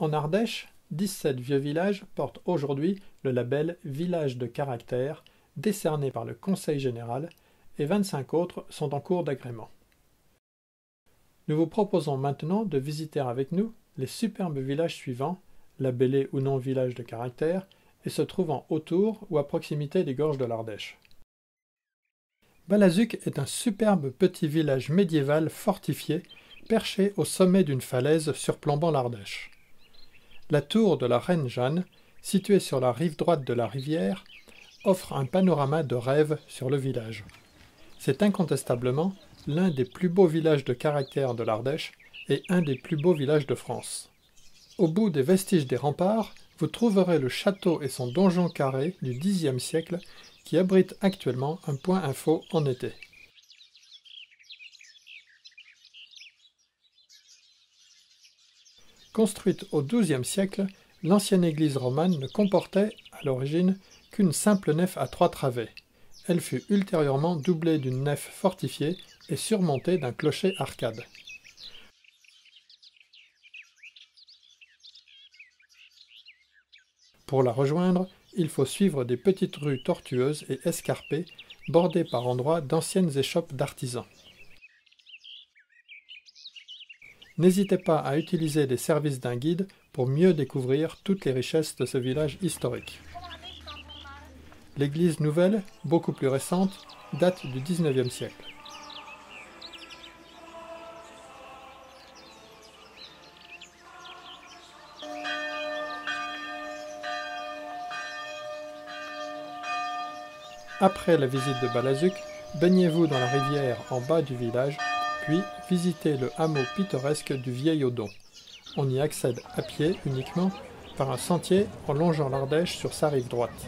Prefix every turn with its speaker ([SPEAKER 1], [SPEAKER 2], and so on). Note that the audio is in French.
[SPEAKER 1] En Ardèche, 17 vieux villages portent aujourd'hui le label Village de caractère décerné par le Conseil général et 25 autres sont en cours d'agrément. Nous vous proposons maintenant de visiter avec nous les superbes villages suivants, labellés ou non villages de caractère, et se trouvant autour ou à proximité des gorges de l'Ardèche. Balazuc est un superbe petit village médiéval fortifié, perché au sommet d'une falaise surplombant l'Ardèche. La tour de la Reine Jeanne, située sur la rive droite de la rivière, offre un panorama de rêve sur le village. C'est incontestablement l'un des plus beaux villages de caractère de l'Ardèche et un des plus beaux villages de France. Au bout des vestiges des remparts, vous trouverez le château et son donjon carré du Xe siècle qui abrite actuellement un point info en été. Construite au XIIe siècle, l'ancienne église romane ne comportait, à l'origine, qu'une simple nef à 3 travées. Elle fut ultérieurement doublée d'une nef fortifiée et surmontée d'un clocher arcade. Pour la rejoindre, il faut suivre des petites rues tortueuses et escarpées, bordées par endroits d'anciennes échoppes d'artisans. N'hésitez pas à utiliser les services d'un guide pour mieux découvrir toutes les richesses de ce village historique. L'église nouvelle, beaucoup plus récente, date du XIXe siècle. Après la visite de Balazuc, baignez-vous dans la rivière en bas du village, puis visitez le hameau pittoresque du Vieil Odon. On y accède à pied uniquement par un sentier en longeant l'Ardèche sur sa rive droite.